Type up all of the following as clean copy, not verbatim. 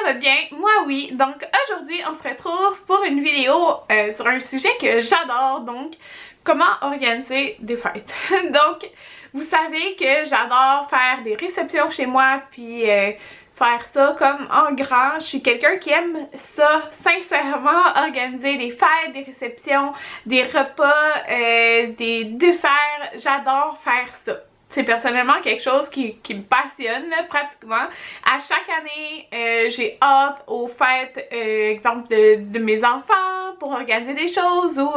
va bien? Moi oui. Donc aujourd'hui on se retrouve pour une vidéo sur un sujet que j'adore, donc comment organiser des fêtes. Donc vous savez que j'adore faire des réceptions chez moi puis faire ça comme en grand. Je suis quelqu'un qui aime ça, sincèrement, organiser des fêtes, des réceptions, des repas, des desserts. J'adore faire ça. C'est personnellement quelque chose qui me passionne là, pratiquement. À chaque année, j'ai hâte aux fêtes, exemple de mes enfants pour organiser des choses ou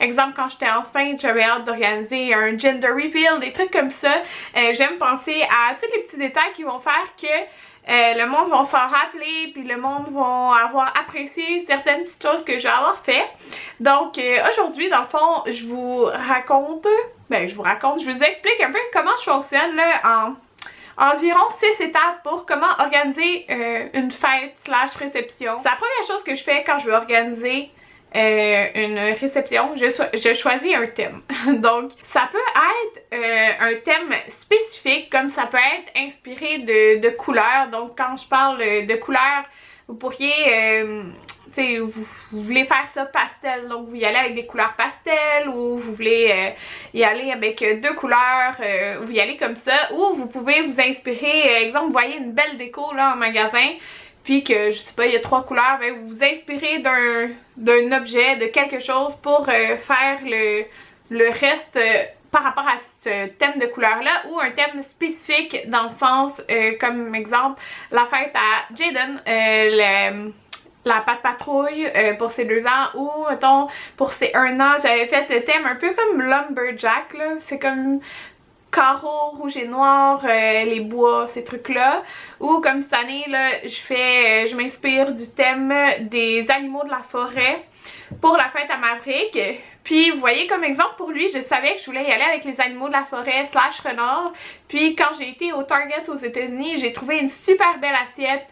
exemple quand j'étais enceinte, j'avais hâte d'organiser un gender reveal, des trucs comme ça. J'aime penser à tous les petits détails qui vont faire que le monde va s'en rappeler, puis le monde va avoir apprécié certaines petites choses que j'ai avoir fait. Donc aujourd'hui, dans le fond, je vous explique un peu comment je fonctionne là, en environ 6 étapes pour comment organiser une fête slash réception. C'est la première chose que je fais quand je veux organiser une réception. Je choisis un thème. Donc ça peut être un thème spécifique, comme ça peut être inspiré de couleurs. Donc quand je parle de couleurs, vous pourriez vous voulez faire ça pastel, donc vous y allez avec des couleurs pastel, ou vous voulez y aller avec deux couleurs, vous y allez comme ça, ou vous pouvez vous inspirer, exemple vous voyez une belle déco là en magasin, puis que je sais pas il y a 3 couleurs, ben vous vous inspirez d'un objet, de quelque chose pour faire le reste par rapport à ce thème de couleur là, ou un thème spécifique dans le sens comme exemple la fête à Jaden, la Pat' Patrouille pour ses 2 ans, ou mettons pour ses 1 an j'avais fait le thème un peu comme Lumberjack là, c'est comme carreaux rouge et noir, les bois, ces trucs là, ou comme cette année là je m'inspire du thème des animaux de la forêt pour la fête à Maverick. Puis vous voyez comme exemple pour lui, je savais que je voulais y aller avec les animaux de la forêt slash renard, puis quand j'ai été au Target aux États-Unis, j'ai trouvé une super belle assiette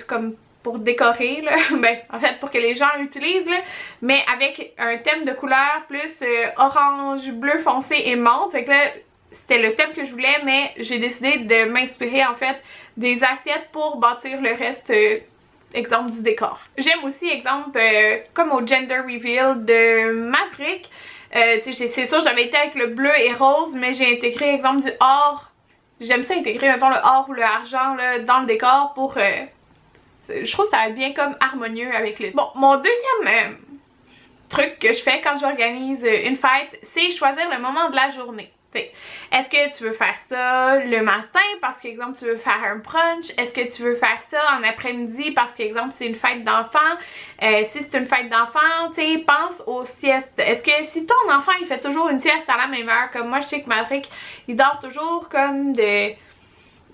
comme pour décorer là, ben en fait pour que les gens l'utilisent là, mais avec un thème de couleur plus orange, bleu foncé et menthe. Fait que là c'était le thème que je voulais, mais j'ai décidé de m'inspirer en fait des assiettes pour bâtir le reste exemple du décor. J'aime aussi exemple comme au gender reveal de Maverick, c'est sûr j'avais été avec le bleu et rose, mais j'ai intégré exemple du or. J'aime ça intégrer mettons le or ou le argent là, dans le décor pour je trouve que ça va être bien comme harmonieux avec le... Bon, mon deuxième truc que je fais quand j'organise une fête, c'est choisir le moment de la journée. Est-ce que tu veux faire ça le matin parce qu'exemple tu veux faire un brunch? Est-ce que tu veux faire ça en après-midi parce qu'exemple c'est une fête d'enfant? Si c'est une fête d'enfant, tu sais, pense aux siestes. Est-ce que si ton enfant il fait toujours une sieste à la même heure, comme moi je sais que Maverick il dort toujours comme de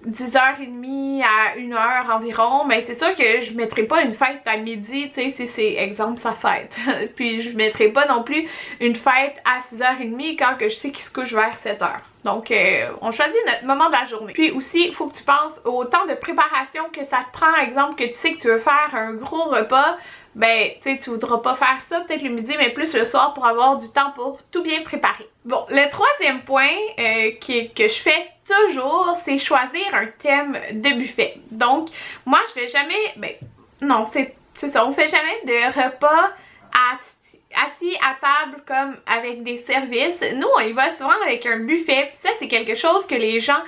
10h30 à 1h environ, mais c'est sûr que je mettrai pas une fête à midi, tu sais, si c'est exemple sa fête. Puis je mettrai pas non plus une fête à 6h30 quand que je sais qu'il se couche vers 7h. Donc on choisit notre moment de la journée. Puis aussi, il faut que tu penses au temps de préparation que ça te prend, exemple que tu sais que tu veux faire un gros repas, ben tu sais tu voudras pas faire ça peut-être le midi mais plus le soir pour avoir du temps pour tout bien préparer. Bon, le troisième point que je fais toujours, c'est choisir un thème de buffet. Donc moi je fais jamais, ben non c'est ça, on fait jamais de repas assis à table comme avec des services. Nous on y va souvent avec un buffet, puis ça c'est quelque chose que les gens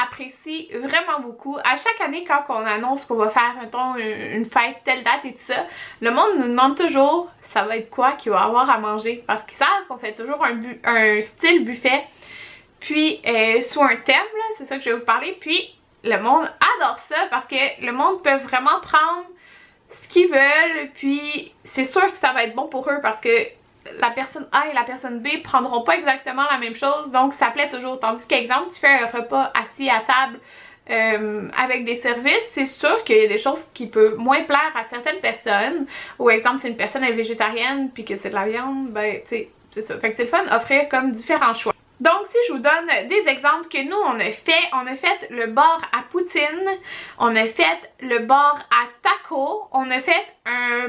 apprécient vraiment beaucoup. À chaque année quand on annonce qu'on va faire mettons une fête telle date et tout ça, le monde nous demande toujours ça va être quoi qu'il va y avoir à manger, parce qu'ils savent qu'on fait toujours un style buffet, puis sous un thème là, c'est ça que je vais vous parler. Puis le monde adore ça parce que le monde peut vraiment prendre ce qu'ils veulent, puis c'est sûr que ça va être bon pour eux parce que la personne A et la personne B prendront pas exactement la même chose, donc ça plaît toujours. Tandis qu'exemple tu fais un repas assis à table avec des services, c'est sûr qu'il y a des choses qui peuvent moins plaire à certaines personnes, ou exemple si une personne est végétarienne puis que c'est de la viande, ben tu sais c'est ça. Fait que c'est le fun d'offrir comme différents choix. Donc si je vous donne des exemples que nous on a fait le bar à poutine, on a fait le bar à taco, on a fait un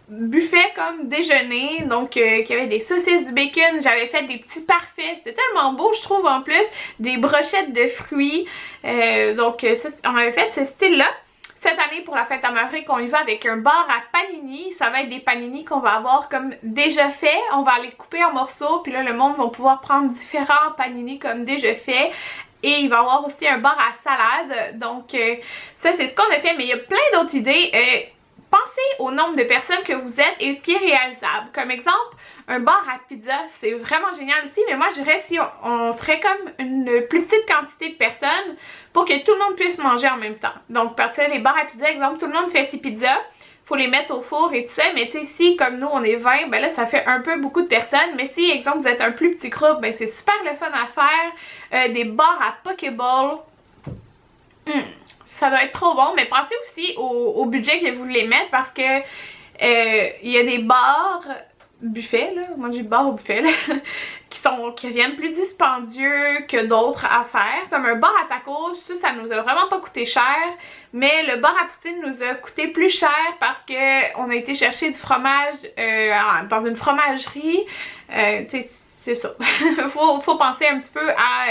buffet comme déjeuner, donc qui avait des saucisses, du bacon, j'avais fait des petits parfaits, c'était tellement beau je trouve en plus, des brochettes de fruits, donc ça, on avait fait ce style là. cette année pour la fête à Maverick, on y va avec un bar à panini. Ça va être des panini qu'on va avoir comme déjà fait. On va les couper en morceaux, puis là le monde va pouvoir prendre différents panini comme déjà fait. Et il va y avoir aussi un bar à salade. Donc ça c'est ce qu'on a fait, mais il y a plein d'autres idées. Pensez au nombre de personnes que vous êtes et ce qui est réalisable. Comme exemple, un bar à pizza, c'est vraiment génial aussi, mais moi je dirais si on serait comme une plus petite quantité de personnes pour que tout le monde puisse manger en même temps. Donc parce que les bars à pizza, exemple, tout le monde fait ses pizzas, faut les mettre au four et tout ça, mais tu sais, si comme nous on est 20, ben là ça fait un peu beaucoup de personnes, mais si exemple vous êtes un plus petit groupe, ben c'est super le fun à faire. Des bars à Pokéball. Ça doit être trop bon, mais pensez aussi au budget que vous voulez mettre parce que il y a des bars buffets, là, moi j'ai bar au buffet, là, qui reviennent plus dispendieux que d'autres à faire. Comme un bar à tacos, ça nous a vraiment pas coûté cher, mais le bar à poutine nous a coûté plus cher parce que on a été chercher du fromage dans une fromagerie. C'est ça. faut penser un petit peu à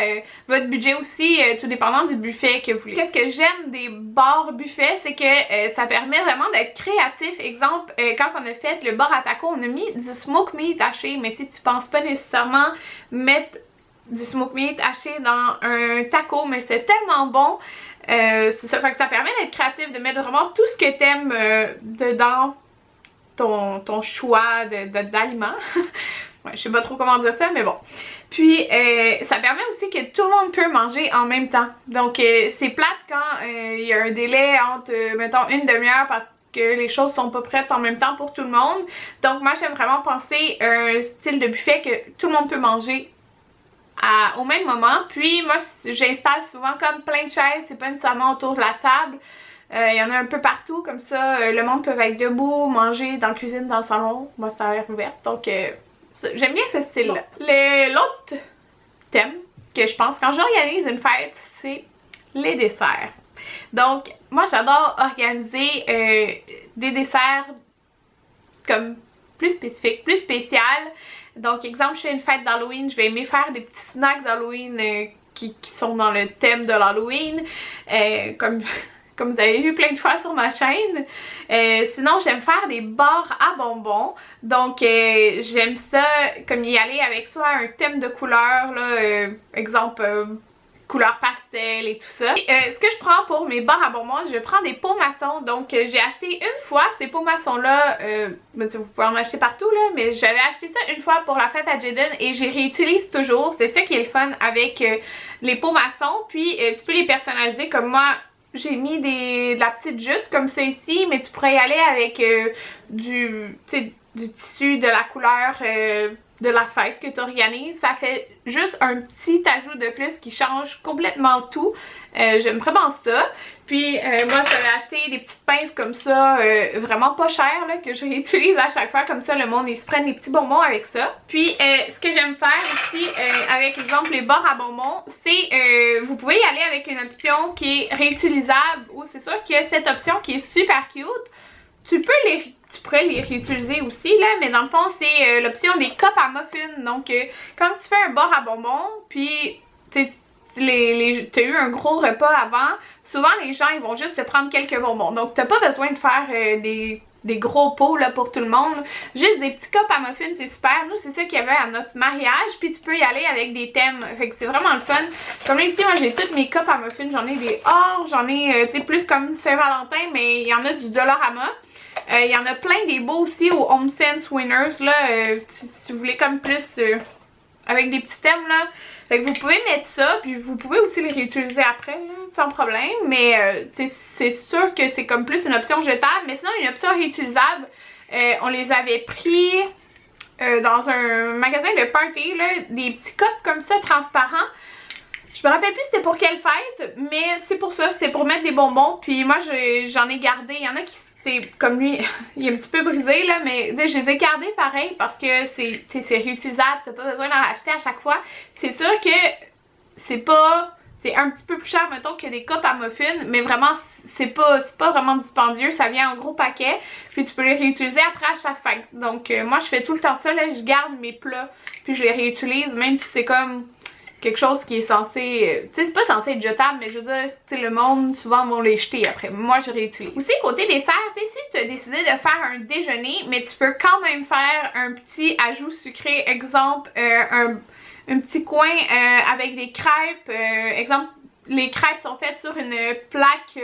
votre budget aussi, tout dépendant du buffet que vous voulez. Qu'est-ce que j'aime des bars buffets, c'est que ça permet vraiment d'être créatif. Exemple, quand on a fait le bar à tacos, on a mis du smoke meat haché, mais tu penses pas nécessairement mettre du smoke meat haché dans un taco, mais c'est tellement bon. C'est ça, fait que ça permet d'être créatif, de mettre vraiment tout ce que t'aimes dedans ton choix d'aliments. Ouais, je sais pas trop comment dire ça, mais bon. Puis, ça permet aussi que tout le monde peut manger en même temps. Donc, c'est plate quand il y a un délai entre, mettons, une demi-heure parce que les choses sont pas prêtes en même temps pour tout le monde. Donc, moi, j'aime vraiment penser un style de buffet que tout le monde peut manger au même moment. Puis, moi, j'installe souvent comme plein de chaises, c'est pas nécessairement autour de la table. Il y en a un peu partout, comme ça, le monde peut être debout, manger dans la cuisine, dans le salon. Moi, c'est à l'air ouverte, donc... j'aime bien ce style-là. L'autre thème que je pense quand j'organise une fête, c'est les desserts. Donc, moi j'adore organiser des desserts comme plus spécifiques, plus spéciales. Donc, exemple, je fais une fête d'Halloween, je vais aimer faire des petits snacks d'Halloween qui sont dans le thème de l'Halloween. Comme vous avez vu plein de fois sur ma chaîne. Sinon, j'aime faire des barres à bonbons. Donc, j'aime ça, comme y aller avec soit un thème de couleur, là, exemple, couleur pastel et tout ça. Et, ce que je prends pour mes barres à bonbons, je prends des pots maçons. Donc, j'ai acheté une fois ces pots maçons-là. Vous pouvez en acheter partout, là, mais j'avais acheté ça une fois pour la fête à Jaden et j'y réutilise toujours. C'est ça qui est le fun avec les pots maçons. Puis, tu peux les personnaliser comme moi. J'ai mis de la petite jute comme ça ici, mais tu pourrais y aller avec du tissu de la couleur de la fête que tu organises. Ça fait juste un petit ajout de plus qui change complètement tout. J'aime vraiment ça. Puis moi j'avais acheté des petites pinces comme ça, vraiment pas chères, là, que je réutilise à chaque fois. Comme ça le monde ils se prennent des petits bonbons avec ça. Puis ce que j'aime faire aussi avec exemple les barres à bonbons, c'est vous pouvez y aller avec une option qui est réutilisable, ou c'est sûr qu'il y a cette option qui est super cute. Tu pourrais les réutiliser aussi là, mais dans le fond c'est l'option des cups à muffins. Donc quand tu fais un bar à bonbons, puis t'as eu un gros repas avant, souvent les gens ils vont juste se prendre quelques bonbons. Donc t'as pas besoin de faire des gros pots là pour tout le monde. Juste des petits cups à muffins, c'est super. Nous c'est ça qu'il y avait à notre mariage. Puis tu peux y aller avec des thèmes. Fait que c'est vraiment le fun. Comme là ici moi j'ai toutes mes cups à muffins. J'en ai des or, j'en ai tu sais plus comme Saint-Valentin, mais il y en a du Dollarama. Il y en a plein des beaux aussi au Home Sense Winners là. Si vous voulez comme plus avec des petits thèmes là. Fait que vous pouvez mettre ça, puis vous pouvez aussi les réutiliser après, là, sans problème. Mais c'est sûr que c'est comme plus une option jetable. Mais sinon, une option réutilisable, on les avait pris dans un magasin de party, là, des petits cups comme ça, transparents. Je me rappelle plus c'était pour quelle fête, mais c'est pour ça, c'était pour mettre des bonbons. Puis moi, j'en ai gardé. Il y en a qui... C'est comme lui, il est un petit peu brisé là, mais je les ai gardés pareil parce que c'est réutilisable, t'as pas besoin d'en racheter à chaque fois. C'est sûr que c'est un petit peu plus cher mettons que des cups à muffins, mais vraiment c'est pas vraiment dispendieux, ça vient en gros paquet, puis tu peux les réutiliser après à chaque fête. Donc moi je fais tout le temps ça là, je garde mes plats, puis je les réutilise même si c'est comme quelque chose qui est censé, tu sais, c'est pas censé être jetable, mais je veux dire, tu sais, le monde souvent vont les jeter après. Moi, je réutilise. Aussi, côté dessert, tu sais, si tu as décidé de faire un déjeuner, mais tu peux quand même faire un petit ajout sucré, exemple, un petit coin avec des crêpes, exemple, les crêpes sont faites sur une plaque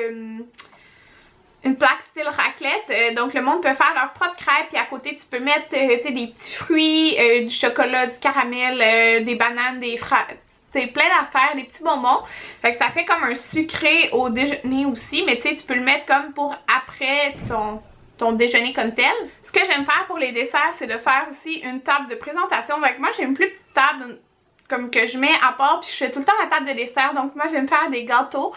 style raclette, donc le monde peut faire leur propre crêpe, puis à côté tu peux mettre tu sais, des petits fruits, du chocolat, du caramel, des bananes, des fraises, c'est plein d'affaires, des petits bonbons, fait que ça fait comme un sucré au déjeuner aussi, mais tu sais, tu peux le mettre comme pour après ton déjeuner comme tel. Ce que j'aime faire pour les desserts, c'est de faire aussi une table de présentation. Avec moi, j'ai une plus petite table comme que je mets à part, puis je fais tout le temps ma table de dessert, donc moi j'aime faire des gâteaux.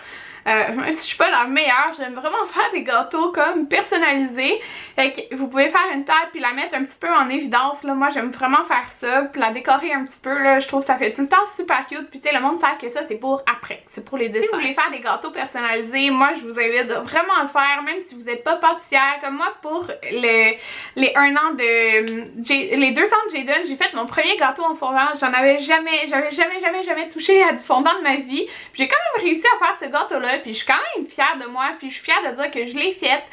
Même si je suis pas la meilleure, j'aime vraiment faire des gâteaux comme personnalisés. Fait que vous pouvez faire une table puis la mettre un petit peu en évidence là. Moi j'aime vraiment faire ça, puis la décorer un petit peu là. Je trouve que ça fait tout le temps super cute. Puis tu sais, le monde sait que ça c'est pour après, c'est pour les desserts. Si vous voulez faire des gâteaux personnalisés, moi je vous invite vraiment à le faire, même si vous n'êtes pas pâtissière. Comme moi pour les 1 an de les 2 ans de Jayden, j'ai fait mon premier gâteau en fondant. J'avais jamais touché à du fondant de ma vie. J'ai quand même réussi à faire ce gâteau là. Puis je suis quand même fière de moi, puis je suis fière de dire que je l'ai faite,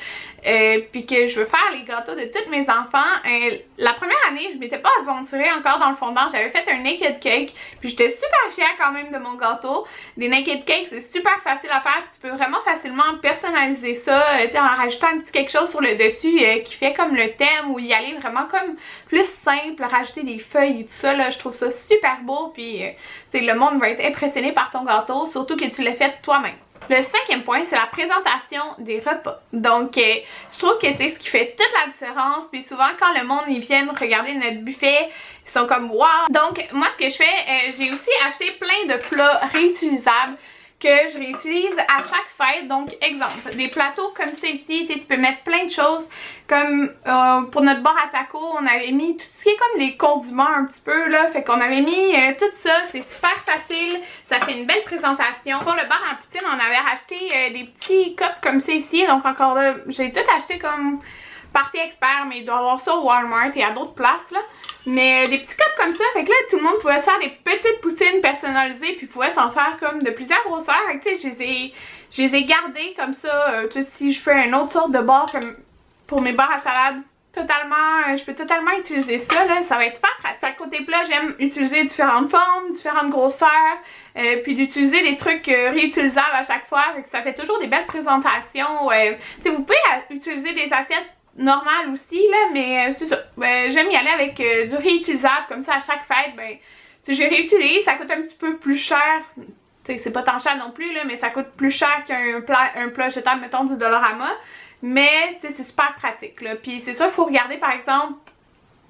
puis que je veux faire les gâteaux de tous mes enfants. La première année, je m'étais pas aventurée encore dans le fondant, j'avais fait un naked cake, puis j'étais super fière quand même de mon gâteau. Des naked cakes, c'est super facile à faire, puis tu peux vraiment facilement personnaliser ça, en rajoutant un petit quelque chose sur le dessus qui fait comme le thème, ou y aller vraiment comme plus simple, rajouter des feuilles et tout ça, là, je trouve ça super beau, puis le monde va être impressionné par ton gâteau, surtout que tu l'as fait toi-même. Le 5e point, c'est la présentation des repas. Donc, je trouve que c'est ce qui fait toute la différence. Puis souvent, quand le monde ils viennent regarder notre buffet, ils sont comme wow! Donc, moi, ce que je fais, j'ai aussi acheté plein de plats réutilisables que je réutilise à chaque fête. Donc, exemple, des plateaux comme ça ici, tu peux mettre plein de choses. Comme pour notre bar à tacos, on avait mis tout ce qui est comme les condiments un petit peu là. Fait qu'on avait mis tout ça, c'est super facile. Ça fait une belle présentation. Pour le bar à poutine, on avait acheté des petits cups comme ça ici. Donc encore là, j'ai tout acheté comme Party Expert, mais il doit y avoir ça au Walmart et à d'autres places là. Mais des petits cups comme ça, fait que là tout le monde pouvait se faire des petites poutines personnalisées, puis pouvait s'en faire comme de plusieurs grosseurs. Fait que tu sais, je les ai gardées comme ça. Tu sais, si je fais une autre sorte de bar comme pour mes barres à salade, totalement, je peux totalement utiliser ça là, ça va être super pratique. À côté plat, j'aime utiliser différentes formes, différentes grosseurs, puis d'utiliser des trucs réutilisables à chaque fois, fait que ça fait toujours des belles présentations. Tu sais, vous pouvez utiliser des assiettes normales aussi là, mais c'est ça. J'aime y aller avec du réutilisable comme ça à chaque fête. Ben, tu sais, je réutilise, ça coûte un petit peu plus cher. C'est pas tant cher non plus là, mais ça coûte plus cher qu'un plat jetable, mettons du Dollarama. Mais c'est super pratique là. Puis c'est ça, il faut regarder par exemple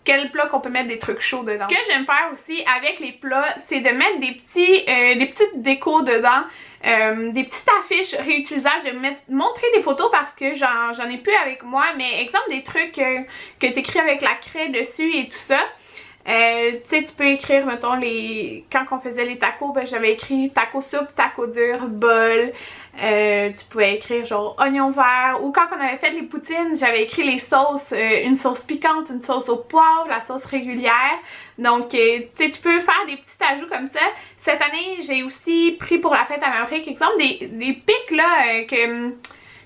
quel plat qu'on peut mettre des trucs chauds dedans. Ce que j'aime faire aussi avec les plats, c'est de mettre des petites décos dedans, des petites affiches réutilisables. Je vais montrer des photos parce que j'en ai plus avec moi, mais exemple des trucs que tu écris avec la craie dessus et tout ça. Tu sais, tu peux écrire, mettons, quand on faisait les tacos, ben j'avais écrit taco soupe, taco dur, bol. Tu pouvais écrire genre oignon vert. Ou quand on avait fait les poutines, j'avais écrit les sauces, une sauce piquante, une sauce au poivre, la sauce régulière. Donc, tu sais, tu peux faire des petits ajouts comme ça. Cette année, j'ai aussi pris pour la fête à Maverick, exemple, des pics là,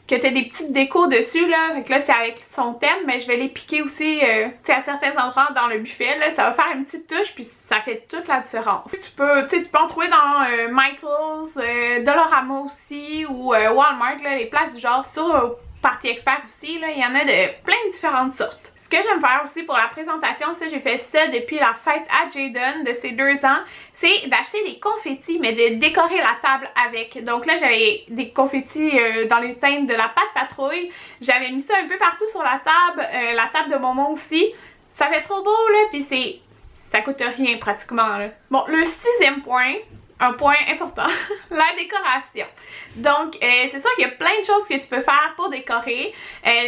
que t'as des petites décos dessus là, fait que là c'est avec son thème, mais je vais les piquer aussi tu sais, à certains endroits dans le buffet là, ça va faire une petite touche puis ça fait toute la différence. Tu peux en trouver dans Michaels, Dollarama aussi ou Walmart là, les places du genre, sur Party Expert aussi là, il y en a de plein de différentes sortes. Ce que j'aime faire aussi pour la présentation, ça j'ai fait ça depuis la fête à Jayden de ses 2 ans, c'est d'acheter des confettis mais de décorer la table avec. Donc là j'avais des confettis dans les teintes de la pâte patrouille, j'avais mis ça un peu partout sur la table de Momon aussi. Ça fait trop beau là, puis ça coûte rien pratiquement là. Bon, le 6e point, un point important, la décoration. Donc, c'est sûr qu'il y a plein de choses que tu peux faire pour décorer.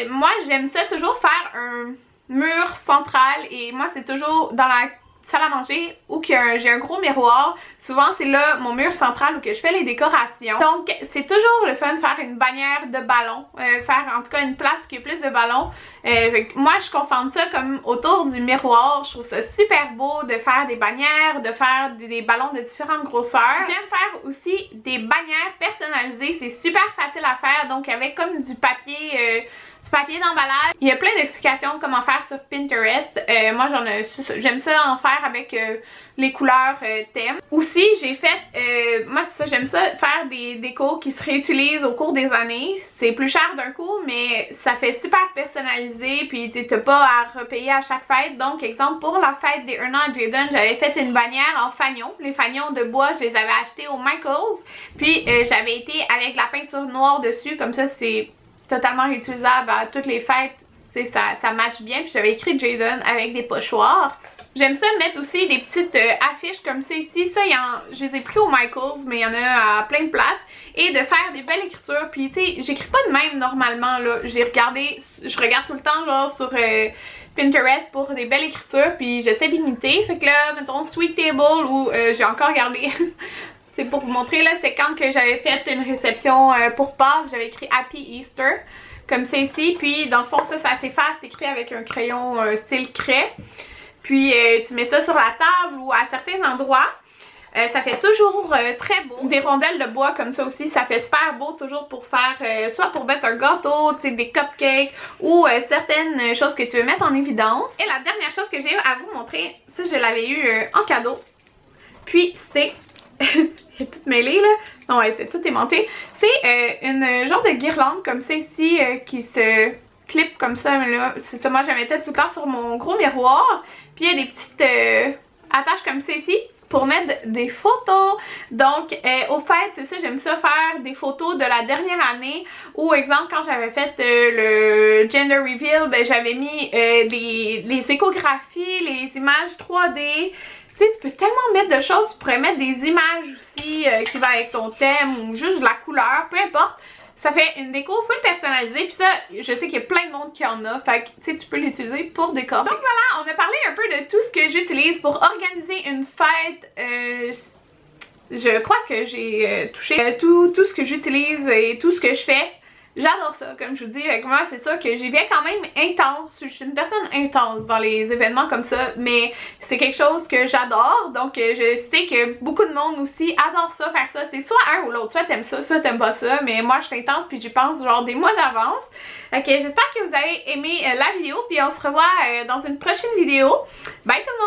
Moi, j'aime ça toujours faire un mur central et moi, c'est toujours dans la salle à manger où j'ai un gros miroir. Souvent c'est là mon mur central où que je fais les décorations. Donc c'est toujours le fun de faire une bannière de ballons, faire en tout cas une place qui a plus de ballons. Moi je concentre ça comme autour du miroir. Je trouve ça super beau de faire des bannières, de faire des ballons de différentes grosseurs. J'aime faire aussi des bannières personnalisées, c'est super facile à faire, donc avec comme du papier d'emballage. Il y a plein d'explications comment faire sur Pinterest. Moi j'aime ça en faire avec les couleurs thème. Aussi j'ai fait, moi c'est ça, j'aime ça faire des décos qui se réutilisent au cours des années. C'est plus cher d'un coup mais ça fait super personnalisé, puis t'as pas à repayer à chaque fête. Donc exemple pour la fête des 1 an à Jayden, j'avais fait une bannière en fanion. Les fanions de bois je les avais achetés au Michaels, puis j'avais été avec la peinture noire dessus, comme ça c'est totalement réutilisable à toutes les fêtes, ça match bien. Puis j'avais écrit Jayden avec des pochoirs. J'aime ça mettre aussi des petites affiches comme ça ici. Ça, je les ai pris au Michaels, mais il y en a à plein de places. Et de faire des belles écritures. Puis tu sais, j'écris pas de même normalement là. Je regarde tout le temps genre sur Pinterest pour des belles écritures. Puis j'essaie d'imiter. Fait que là, mettons Sweet Table où j'ai encore gardé... C'est pour vous montrer là, c'est quand que j'avais fait une réception pour Pâques, j'avais écrit Happy Easter, comme c'est ici. Puis dans le fond ça s'efface, c'est écrit avec un crayon style craie. Puis tu mets ça sur la table ou à certains endroits. Ça fait toujours très beau. Des rondelles de bois comme ça aussi, ça fait super beau toujours pour faire, soit pour mettre un gâteau, tu sais, des cupcakes ou certaines choses que tu veux mettre en évidence. Et la dernière chose que j'ai à vous montrer, ça je l'avais eu en cadeau. Puis c'est... Elle est toute mêlée là, non elle était toute aimantée. C'est une genre de guirlande comme ça ici qui se clip comme ça, mais là c'est ça, moi j'avais tout le temps sur mon gros miroir. Puis il y a des petites attaches comme ça ici pour mettre des photos. Donc au fait c'est ça, j'aime ça faire des photos de la dernière année, ou exemple quand j'avais fait le gender reveal, ben j'avais mis les échographies, les images 3D. Tu sais, tu peux tellement mettre de choses, tu pourrais mettre des images aussi qui vont avec ton thème ou juste de la couleur, peu importe. Ça fait une déco full personnalisée, puis ça, je sais qu'il y a plein de monde qui en a, fait que tu sais, tu peux l'utiliser pour décorer. Donc voilà, on a parlé un peu de tout ce que j'utilise pour organiser une fête. Je crois que j'ai touché tout ce que j'utilise et tout ce que je fais. J'adore ça, comme je vous dis, avec moi c'est sûr que j'y vais quand même intense, je suis une personne intense dans les événements comme ça, mais c'est quelque chose que j'adore, donc je sais que beaucoup de monde aussi adore ça, faire ça, c'est soit un ou l'autre, soit t'aimes ça, soit t'aimes pas ça, mais moi je suis intense puis j'y pense genre des mois d'avance. Ok, j'espère que vous avez aimé la vidéo, puis on se revoit dans une prochaine vidéo. Bye tout le monde!